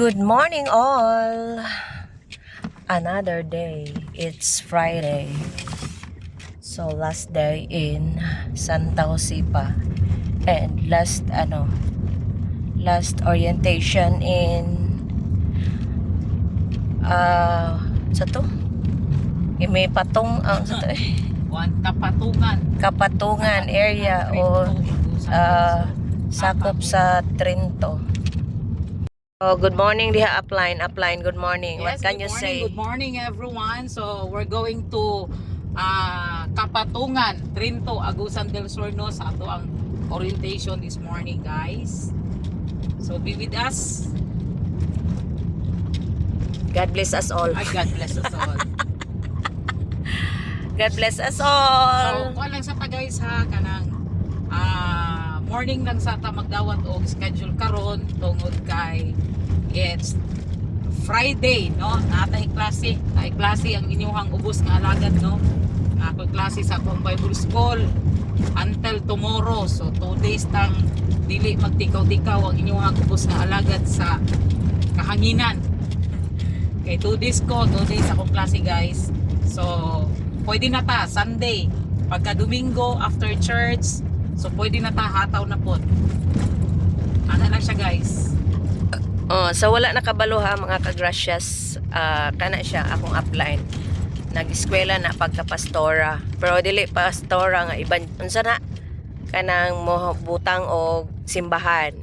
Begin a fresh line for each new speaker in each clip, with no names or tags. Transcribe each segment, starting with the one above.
Good morning all! Another day. It's Friday. So last day in Santa Jose pa. And last orientation in sa to? May patong sa to Kapatungan area o sakop sa Trinto. Oh, good morning diha upline. Good morning.
Yes,
What can you say?
Good morning everyone. So we're going to Kapatungan, Trinto, Agusan del Sur no sa ato ang orientation this morning, guys. So be with us.
God bless us all.
God bless us all.
God bless us
So,
all.
kuha lang sa ta guys ha kanang morning lang sa ta magdawat og schedule karon tungod kay it's Friday, no? Natay klase. Natay klase ang inyong ubos nga alagad, no? Ako klase sa akong Bible School until tomorrow. So 2 days tang dili magtikaw-tikaw ang inyong ubos nga alagad sa kahanginan. Kay 2 days ko, 2 days akong klase, guys. So pwede na ta Sunday, pagka Domingo after church. So pwede na ta hataw na pod. Ano lang siya, guys.
So wala nakabalo ha mga kagracias, kana siya akong upline. Nag-eskwela na pagka-pastora. Pero dili pastora nga iban unsa na kanang mohutang og simbahan.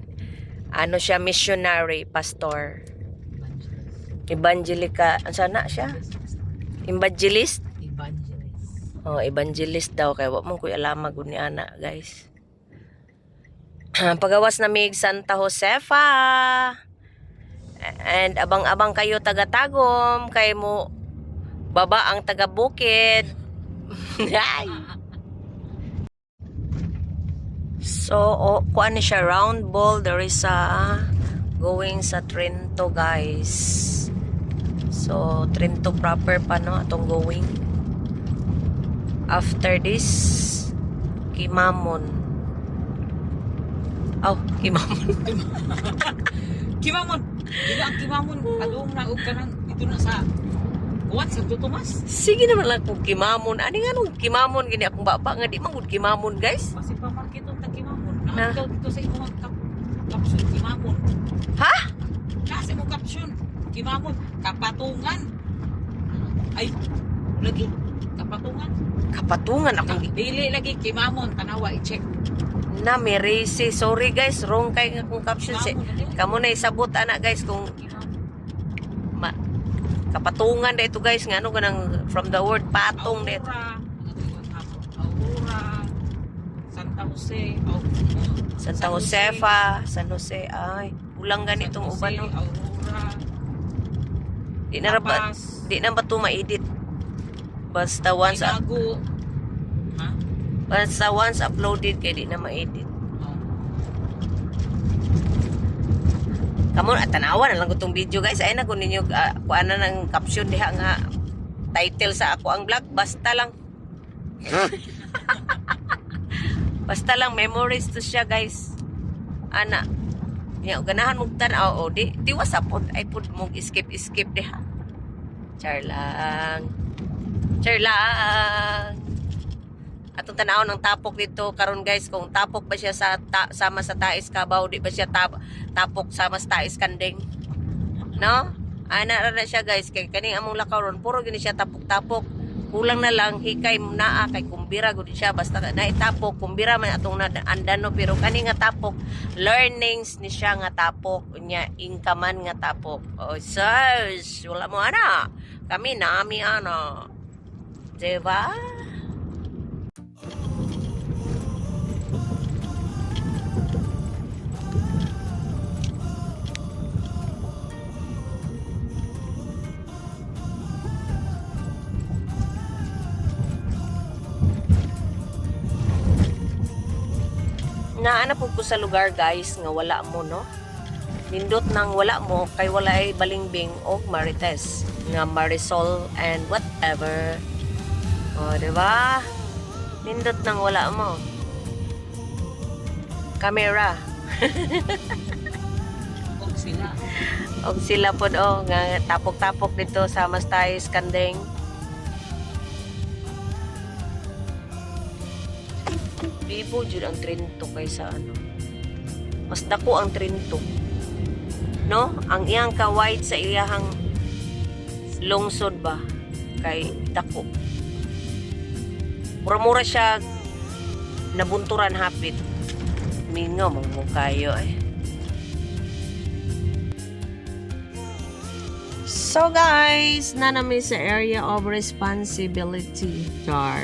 Ano siya, missionary pastor. Evangelika, unsa na siya? Evangelist? Oh, evangelist daw kay wa man ko alam gud ni ana, guys. Pagawas na mig Santa Josefa. And abang-abang kayo taga-Tagum, kay mo baba ang taga-Bukid. So, kuan ni siya round ball, there is a going sa Trinto, guys. So, Trinto proper pa no atong going. After this, Kimamon. Oh, Kimamon.
Kimamon. Dili ang Kimamon, adung na og kanang dito na sa What sa Tomas?
Sige naman lang kung Kimamon. Ani nga nung Kimamon gini akong baba nga di man gud Kimamon, guys.
Kasi pa market ta Kimamon.
Na?
Nakaw dito sa imong caption Kimamon.
Ha?
Kasi mo caption Kimamon, Kapatungan. Ay, lagi Kapatungan.
Kapatungan akong
Dili lagi Kimamon, tanawa i-check.
na merese. Sorry guys, wrong kay nga kung caption si. Kamo na isabot ana guys kung kapatungan na ito guys nga ano ganang from the word patong na ito.
Aurora, Santa Jose,
Santa Josefa, San Jose, ay ulang ganitong uban no.
Aurora,
Di na ba ito ma-edit? Basta once
Inago. Ha?
basta once uploaded kay di na ma-edit. Kamo at tanawa na lang itong video guys. Ay na kung ninyo kuan na ng caption diha nga title sa ako ang vlog. Basta lang. Basta lang memories to siya guys. Ana. Nya ganahan mong tanaw o di wasapod ay pud mong skip diha. Char lang. Atong tanaw ng tapok dito karon guys kung tapok ba siya sa sama sa Tais Cabaw, di ba siya tapok sama sa Tais Kanding, no? Ana ra siya guys kay kaning among lakaw ron puro gini siya tapok kulang na lang hikay naa kay kumbira gud siya basta na itapok kumbira man atong andano pero kani nga tapok learnings ni siya nga tapok nya ingkaman nga tapok. Oh sus wala mo ana kami nami ana diba? Naana po ko sa lugar guys nga wala mo no. Nindot nang wala mo kay wala ay balimbing o marites nga Marisol and whatever. O, diba? Nindot nang wala mo. Camera.
Og sila.
Og sila po nga tapok-tapok dito sa Mastay Skandeng. Bibo jud ang Trinto kaysa ano. Mas dako ang Trinto. No? Ang iyang ka-wide sa iyang lungsod ba kay dako. Mura-mura siya nabunturan hapit. Mingaw mo kayo eh. So guys, nanami sa area of responsibility. Char.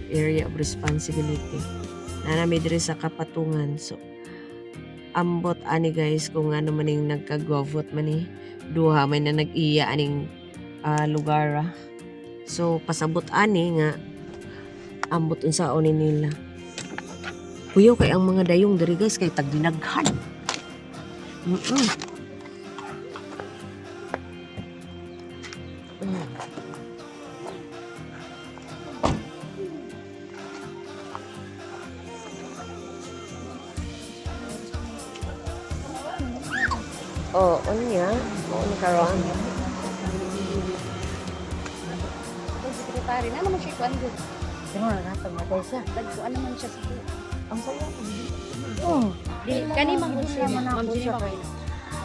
Area of responsibility. Nanami diri sa Kapatungan. So, ambot ani guys kung ano maning nagka-govot mani. Duha may na nag-iya aning lugar. So, pasabot ani nga ambot unsaon nila. Kuyo kay ang mga dayong diri guys kay tagdinaghan. Oh, unya. Oh, karon.
Sekretary na naman siya kuan gud.
Sino na natang matay siya?
Dagkuan naman siya sa
Ang saya ko.
Oh, di kani man gud siya
Ma'am
man
Jenny
siya.
ba kayo?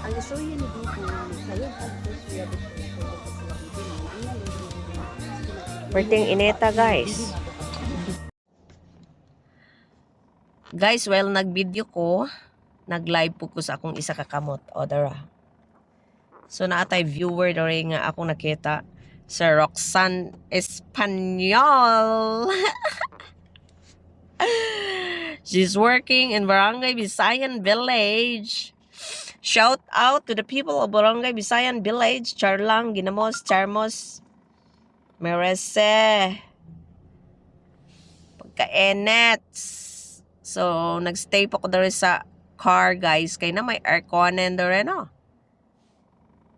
Ang isuyo ni dito sayo sa siya dito.
Perting ineta guys. Guys, well nag-video ko, nag-live po ko sa akong isa ka kamot, Odara. So naatay viewer dori nga akong nakita sa Roxanne Espanyol. She's working in Barangay Visayan Village. Shout out to the people of Barangay Visayan Village, Charlang, Ginamos, Charmos, Merese, Pagkaenets. So, nagstay po ko dere sa car, guys. Kaya na may aircon and dere, no?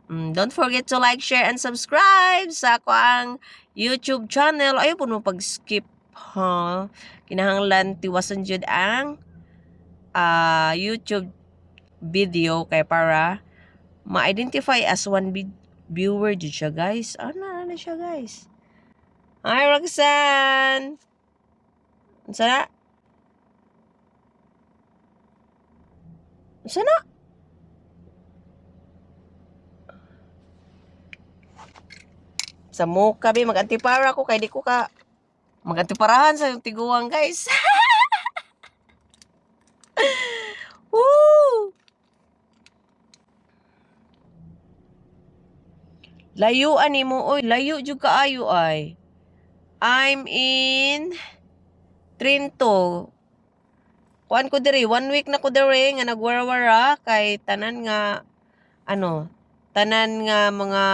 Don't forget to like, share, and subscribe sa ako ang YouTube channel. Ayaw po no pag-skip, ha? Kinahanglan tiwasan jud ang YouTube video kay para ma-identify as one viewer jud siya, guys. Ano na siya, guys? Hi, Roxanne! Sana? Sana? Sa muka, be. Mag-antipara ko. Kaya di ko ka mag-antiparahan sa yung tiguang, guys. Woo! Layuan ni mo. Oy, layo jud kaayo ay. I'm in Trinto. Kuan ko diri, 1 week na ko diri nga nagwara-wara kay tanan nga mga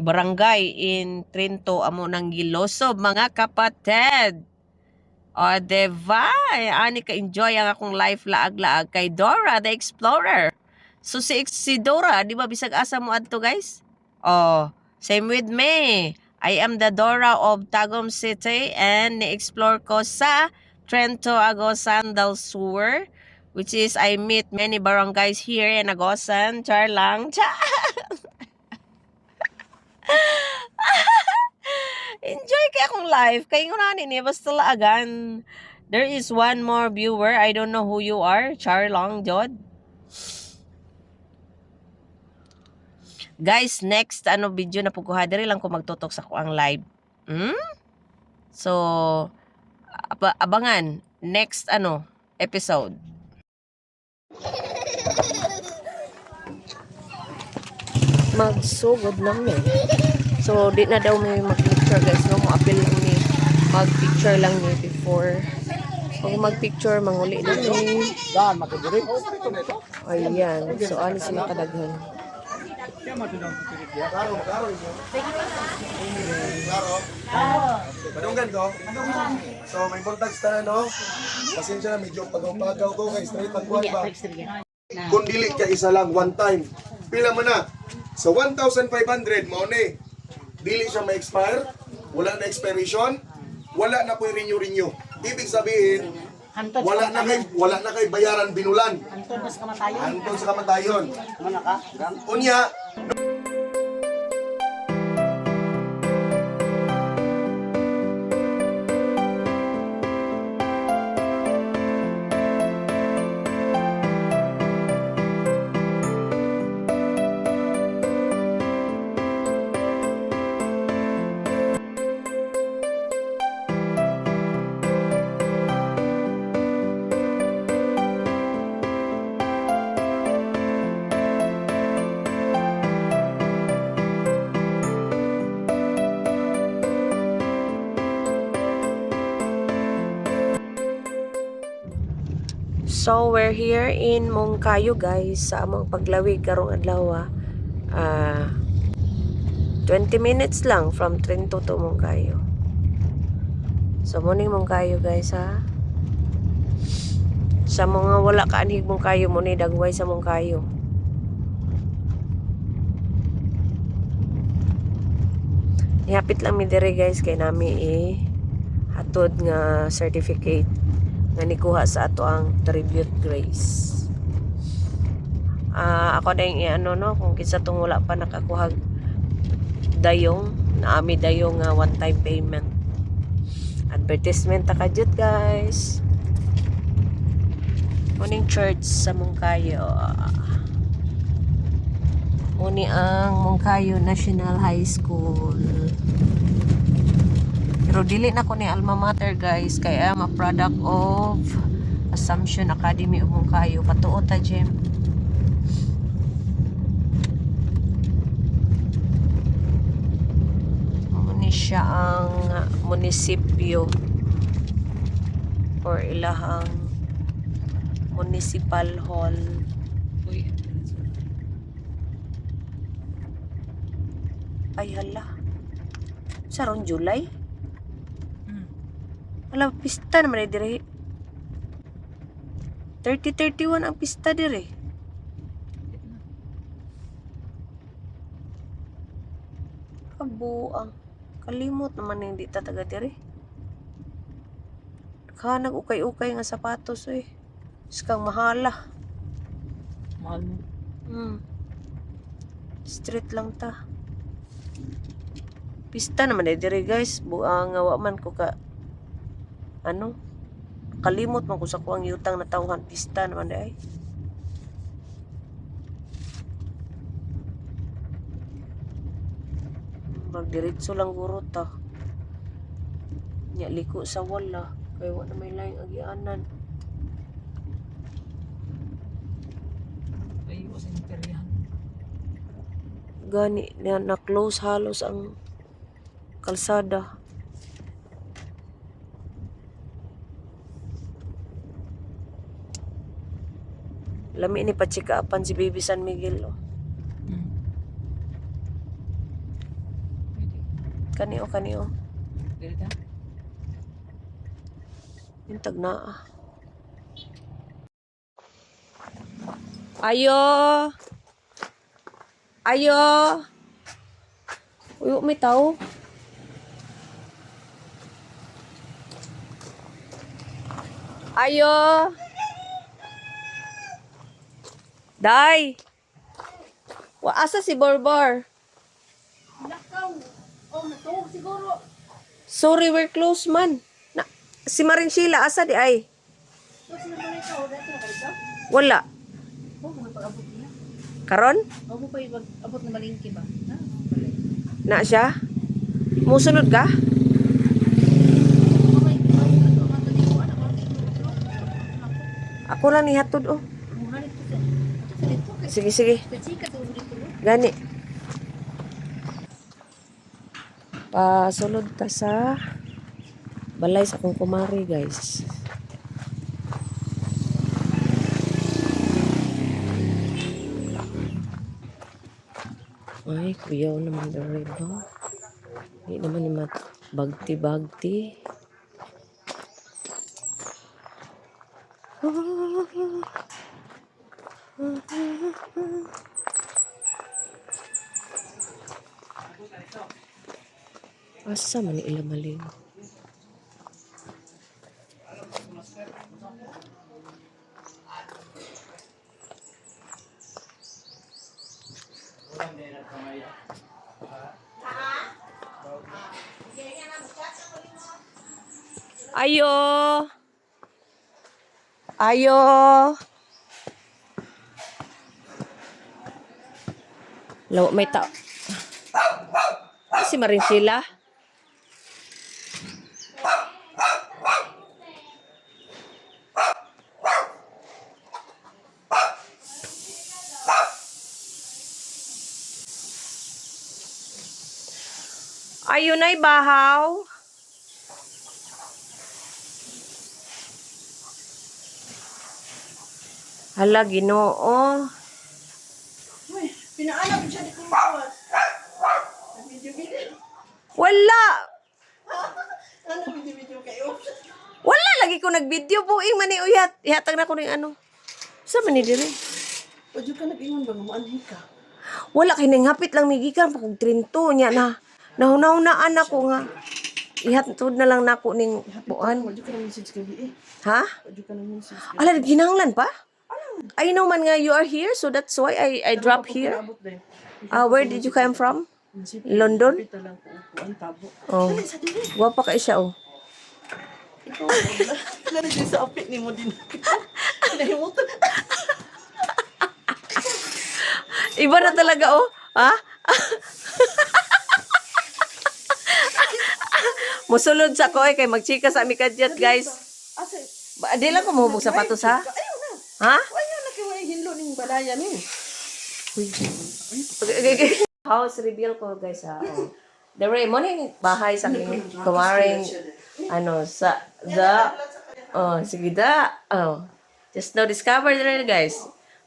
barangay in Trinto amo nang gilosob mga kapatid. O diba? Ani ka enjoy ang akong life laag-laag kay Dora the Explorer. So si Dora, di ba bisag asa mo adto guys? Oh, same with me. I am the Dora of Tagum City and ni-explore ko sa Trento, Agosan del Sur, which is I meet many barangays here in Agosan, Charlang. Enjoy kay akong live. Kay ngunanin ni basta laagan. There is one more viewer. I don't know who you are. Charlang, Jod. Guys, next video na pukuha diri lang ko magtutok sa ko ang live. So abangan next episode. Magsugod lang ni. So di na daw may mag-picture guys, no? Mo-appeal lang ni mag-picture lang ni before. Pag mag-picture manguli lang ni. Ayan. So ano sila kadaghan.
Klaro, klaro inyo. Klaro. Padunggan ko. So, may voltage na, no? Pasensya na, medyo pagaw-pagaw ko kay straight ang buwan ba? Kung dili ka isa lang, one time. Pila mo na? Sa 1,500, mo ni. Dili siya ma-expire, wala na expiration, wala na po renew. Ibig sabihin, wala na kay bayaran binulan. Anton sa kamatayon. Unya,
So, we're here in Mongkayo, guys, sa among paglawig karong adlaw. 20 minutes lang from Trento to Mongkayo. So, muning Mongkayo, guys, ha. Sa mga wala kaanhig Mongkayo, muni dagway sa Mongkayo. Ihapit lang mi dire, guys, kay nami hatod nga certificate nga nikuha sa ato ang tribute grace. Ako na yung ano, no, kung kinsa tong wala pa nakakuha dayong naami dayong one time payment. Advertisement ta kadyot, guys. Muning church sa Mongkayo. Muni ang Mongkayo National High School. Pero dili na ko ni alma mater, guys, kaya I'm a product of Assumption Academy of Mongkayo. Katuo ta, Jem. Muni siya ang munisipyo or ilahang municipal hall.
Uy,
Ay hala, saron July? Wala, pista naman ay dire. 30-31 ang pista dire. Kabuang. Kalimot naman hindi tataga dire. Nag ukay-ukay nga sapatos eh. Iskang mahala.
mahal mo.
Street lang ta. Pista naman ay dire, guys. Buang nga wa man ko ka ano, kalimot man ko sa kuang yutang na tawhan. Pista naman ay. Magdiretso lang guro ta. Nya liko sa wala. Kaya wala may laing agianan.
Ay, was interior.
Gani na close halos ang kalsada. Lami ni pachikaapan si Baby San Miguel, oh.
Pwede.
Kani o.
Pwede ka?
Yung tagnaa. Ayo! Ayo! Uy, may tao. Ayo! Day! Asa si Borbor?
Oh, natulog siguro.
Sorry, we're close man. Na, si Maring Sheila, asa di ay?
Tapos na pala ikaw, dati na ka
Wala.
Oh, may pag-abot niya.
Karon?
Oh, mo pa yung pag-abot na malingki ba? Ha?
Na siya? Musunod ka? Ako lang ni hatod, oh. Sige, sige. Gani. Pasulod ta sa balay sa akong kumari, guys. Ay, kuyaw naman dere ba? Hindi naman ni bagti-bagti. Asa man ni ila maling? Ayo. Ayo. Lawa may tao. Si Marincila. Ayun ay bahaw. Hala, Ginoo.
Pinaalam siya di kumawas. Video-video.
Wala.
Ano video-video kayo?
Wala lagi ko nag-video buing mani uyat. Ihatag na ko ning ano. Sa man ni dire?
Ojo ka nag-ingon ba maanhi ka?
Wala kay nang hapit lang migikan pa kog trinto nya na. Nahunaw-naan ako nga. Ihatod na lang nako ning buan.
Ojo ka nang message kay BA.
Ha?
Ojo ka nang message.
Ala, ginanglan pa? I know man nga you are here, so that's why I drop here. Where did you come from? London?
Pita lang ko ang tabo.
Oh. Gwapa ka siya, oh.
Ikaw wala. Lalagay sa apit ni mo din. Nahimutan.
Iba na talaga, oh. Ha? Musulod sa ko, kay magchika sa amikadyat, guys.
Asa?
Di lang ko mahubog sapatos, ha?
Ayaw na.
Ha?
Ayaw na kay wala hinlo ning balaya ni.
House reveal ko, guys, ha? Oh. The morning bahay sa aking kumaring, ano, sa, sige da. Oh. Just now discovered rin, guys.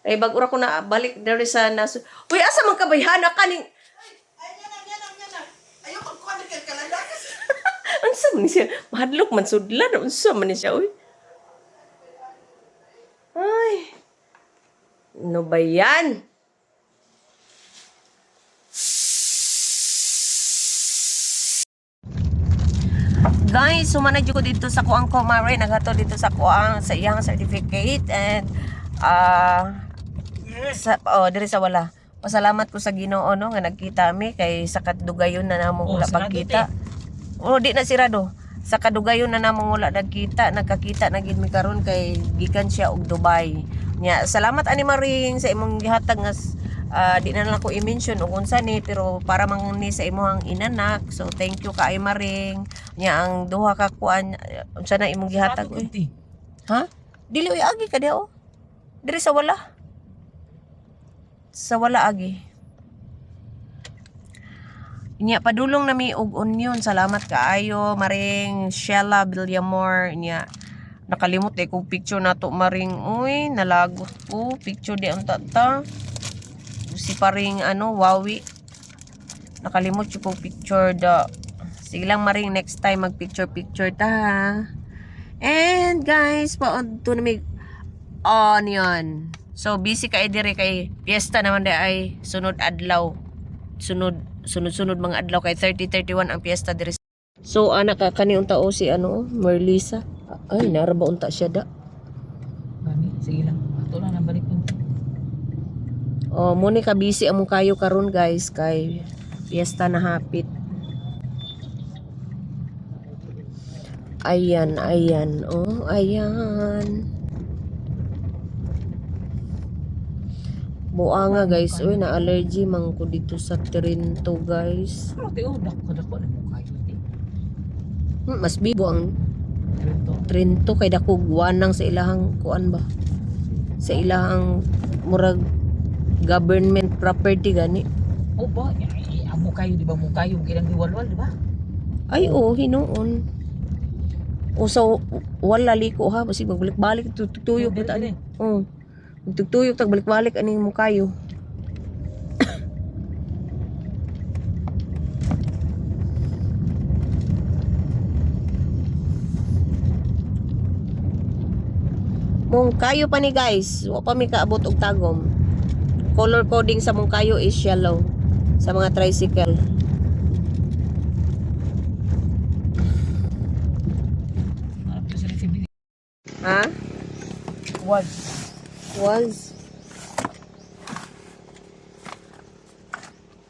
Ay, bagura ko na balik there sa naso. Uy, asa man kabayhana ka ning...
Ayaw ko ko ka kalalakas.
Unsa man ni siya? Mahadlok man sudlan. Unsa man ni siya, uy? Ay. Ano ba yan? Guys, sumanad ko dito sa kuang ko, Mare. Naghato dito sa kuang sa iyang certificate. And, diri sa wala. Pasalamat ko sa Ginoo no nga nagkita mi kay sa kadugayon na namong wala pagkita. Di na sirado. Sa kadugayon na namong wala nagkita, nagkakita na gid mi karon kay gikan siya og Dubai. Nya, salamat ani Maring sa imong gihatag nga di na lang ko i-mention og unsa ni pero para man ni sa imong inanak. So thank you kay Maring. Nya ang duha ka kuan unsa na imong gihatag uy. Ha? Dili uy agi ka dia oh. Diri sa wala. Sa wala agi. Inya padulong nami og onion. Salamat kaayo Maring Sheila Villamor. Inya nakalimot eh kung picture nato Maring. Uy, nalagot ko. Picture di ang tata. Si paring ano, Wawi. Nakalimot yung kong picture da. Sige lang Maring, next time mag-picture ta ha. And guys, paunto nami onion. So busy kay dire kay piyesta naman di ay sunod adlaw. Sunod mga adlaw kay 30-31 ang piyesta dire. So anak ka kani unta o si ano Merlisa. Ay naraba unta siya da.
Gani, sige lang. Ato na nang balik ko.
Oh, muni ka busy among kayo karon guys kay piyesta na hapit. Ayan. Oh, ayan. Buanga guys, uy na allergy man ko dito sa Trinto guys.
Ano ti udak ko dako na mo kayo ti.
Mas bibo ang
Trento.
Trinto kay dako guwanang sa ilahang kuan ba. Sa ilahang murag government property gani.
O ba, amo kayo di ba mo kayo gilang diwalwal di ba?
Ay oh, hinuon. O so wala liko ha, basi magbalik-balik tutuyok ta ani. Oh. Tugtuyok tag balik-balik aning mo kayo. Mong kayo pa ni guys, wa pa mi kaabot og tagom. Color coding sa mong kayo is yellow sa mga tricycle. Ha? Was.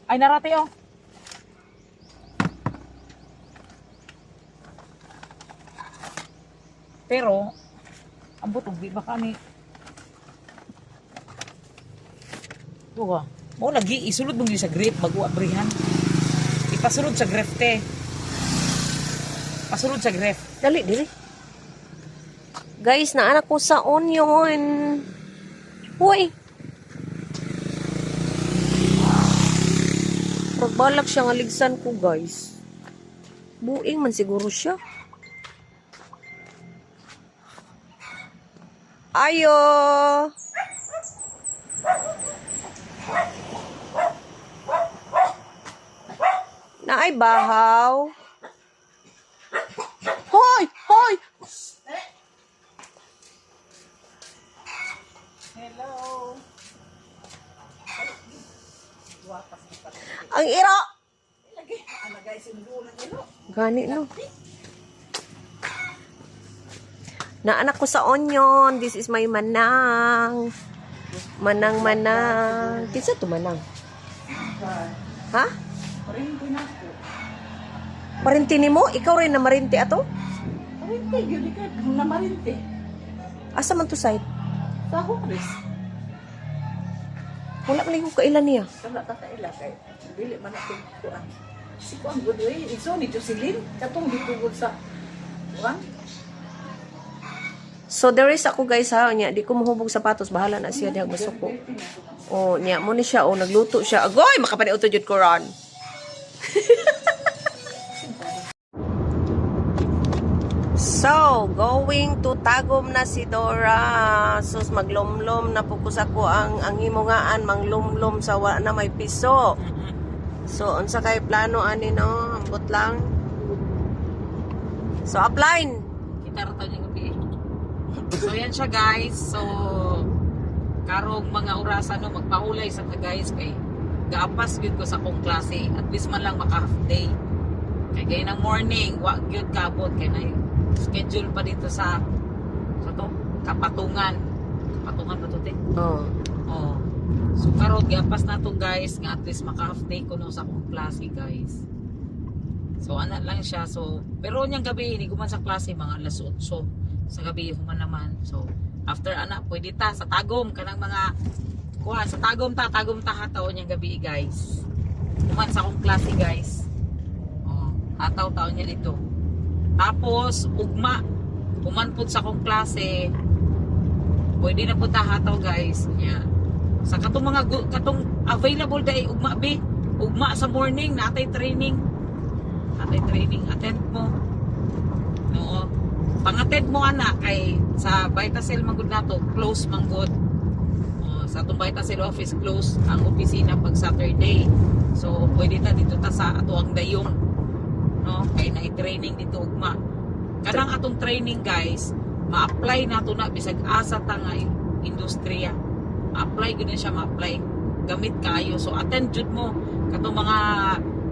Ay, narate oh. Pero, ang butog, di ba kami? Ito ka. Mo lagi, isulod mong yun sa grip, bago abrihan. Ipasulod sa grip, te. Pasulod sa grip.
Dali, dili. Guys, naanak ko sa onion. Hoy. Pagbalak siya nga ligsan ko, guys. Buing man siguro siya. Ayo. Naay bahaw. Hoy! Hoy!
Hello.
Ang iro! Gani, no? Naanak ko sa onion. This is my manang. Manang. Kinsa to manang? Ha? Marinti ni mo? Ikaw rin na marinti ato?
Marinte, yun ka. Na marinte.
Asa man to side?
Sa hukris.
Wala man ko kailan niya.
Wala tataila kay. Dili man ako kuan. Si kuan good way. Iso ni Jocelyn. Katong ditugod sa kuan.
So there is ako guys ha, niya di ko mahubog sapatos, bahala na siya diha masuko. Oh, niya mo ni siya, oh nagluto siya. Agoy, makapani uto jud ko ron. So, going to Tagum na si Dora. Sus, maglumlom na po ko sa ko ang himungaan, manglumlom sa wala na may piso. So, unsa kay plano ani no? Ambot lang. So, upline.
Kita ra tayo ng gabi. So, yan siya guys. So, karong mga orasan no, magpahulay sa ta guys kay gaapas gyud ko sa kong klase. At least man lang maka half day. Kay gay ng morning, wa gyud kabot kay na schedule pa dito sa to Kapatungan. Kapatungan ba to te?
Oh.
Oh. So karon giapas na to guys nga at least maka half day ko no sa akong klase guys. So ana lang siya. So pero nyang gabi hindi ko man sa klase mga alas 8 sa gabi human naman. So after ana pwede ta sa Tagum kanang mga kuha sa Tagum ta hataw nyang gabi guys. Human sa akong klase guys. Oh, hataw taon niya dito. Tapos, ugma, pumanpod sa akong klase, pwede na po tahataw guys. Yeah. Sa katong mga, katong available day, ugma be, ugma sa morning, natay training. Natay training, attend mo. Oo. Pang-attend mo anak, kay sa Vitacell magud nato, close manggod. Sa atong Vitacell office, close ang opisina pag Saturday. So, pwede ta dito ta sa ato ang dayong. No, kay na-training dito ugma. Kanang atong training guys, ma-apply nato na bisag asa ta nga industriya. Ma-apply gyud na siya, ma-apply. Gamit kayo. So attend jud mo katong mga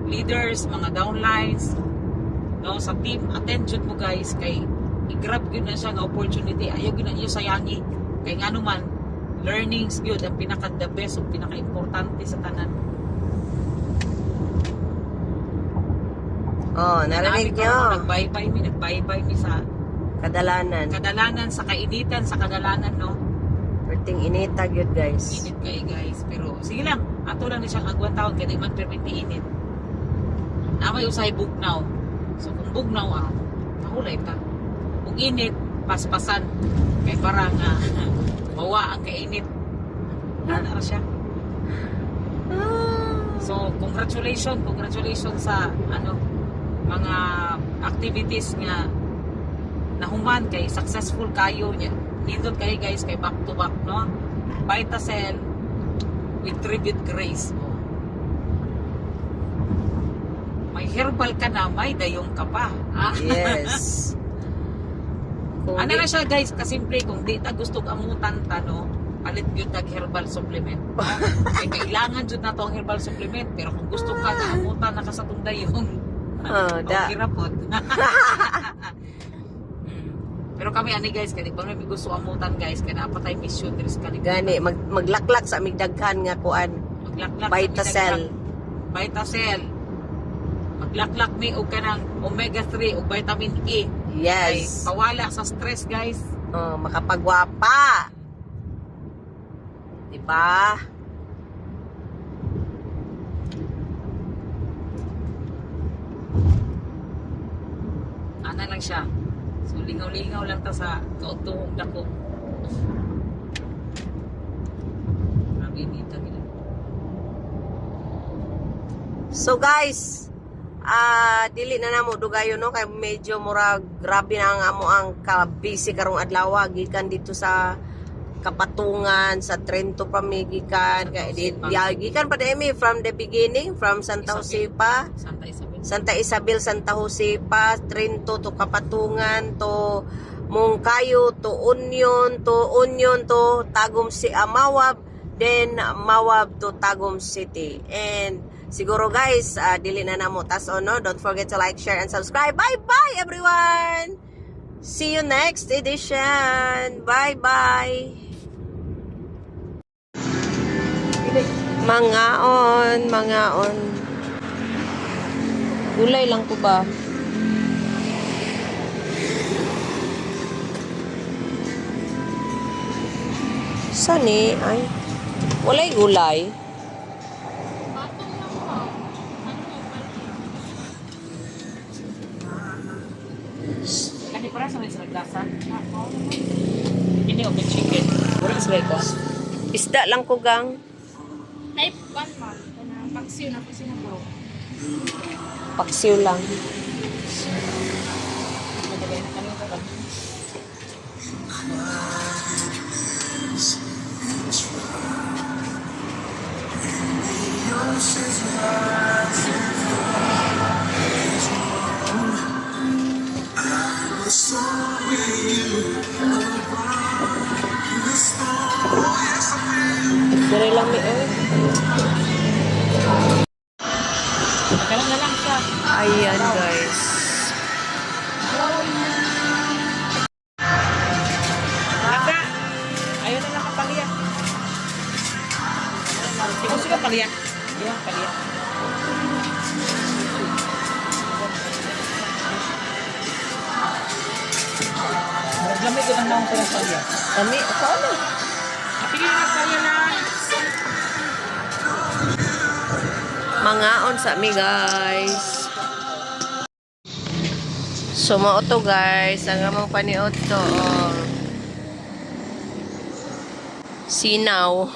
leaders, mga downlines, no, sa team, attend jud mo guys kay i-grab gyud na siya nga opportunity. Ayaw gyud na iyo sayangi. Kay ngano man learnings gyud ang pinaka the best ug pinaka importante sa tanan.
Oh, narinig nyo.
Nagbaybay mi sa
Kadalanan.
sa kainitan, sa kadalanan, no?
Perting inita yun, guys.
Init kayo, guys. Pero, sige lang. Ato lang na siyang agwan taon, kaya di man permit init. Namay usay bugnaw. So, kung bugnaw, mahulay ta. Kung init, paspasan. Kaya parang, mawa ang kainit. Ano siya? So, congratulations sa, mga activities nga nahuman kay successful kayo niya. Nindot kayo guys kay back to back, no? Vitacell with Tribute Grace. Oh. May herbal ka na, may dayong ka pa.
Yes. Kung
Ano
di-
na siya guys, kasimple kung di ta gusto amutan ta no, palit gyud tag herbal supplement. Kay kailangan jud na to ang herbal supplement, pero kung gusto ka nga amutan na ka sa tungdayong,
da.
okay ra pod. Pero kami ani guys, kani pa may gusto amutan guys, kaya napatay mission diri sa kalibutan.
Gani maglaklak sa amig daghan nga kuan.
Maglaklak
Vitacell.
Vitacell. Maglaklak mi og kanang omega 3 ug vitamin E. Ay,
Yes.
pawala sa stress guys.
Oh, makapagwapa. Diba?
Ana lang siya. So lingaw-lingaw lang ta sa kaugtong dako. Grabe nito nila.
So guys, dili na namo dugayon no kay medyo murag grabe na ang amo ang ka-busy karong adlaw gikan dito sa Kapatungan sa Trento pa may gikan kay gikan pa demi from the beginning from Santa Jose pa.
Santa Isabel.
Santa Isabel, Santa Jose pa, Trento to Kapatungan to Mungkayo to Union to Tagum Mawab, then Mawab to Tagum City. And siguro guys, dili na namo tas-on no. Don't forget to like, share and subscribe. Bye-bye everyone. See you next edition. Bye-bye. Mangaon. Gulay lang ko ba? Sani ay walay gulay.
Kani para sa mga lasa. Ini open chicken. Wala sa ko.
Isda lang ko gang.
Type 1 man. Paksiw na po sinabro.
Paksiw lang. Dire lang mi
Magkaroon na lang siya.
Ayan guys.
Maka! Ayaw na lang kapalian. Sige palian. Iya, palian. Lamig ko lang naman ko ng palian.
Kami, ako ano?
Pili na palian na.
Mangaon sa mi guys. Sumao to guys. Ang among paniot to. Oh. Sinaw.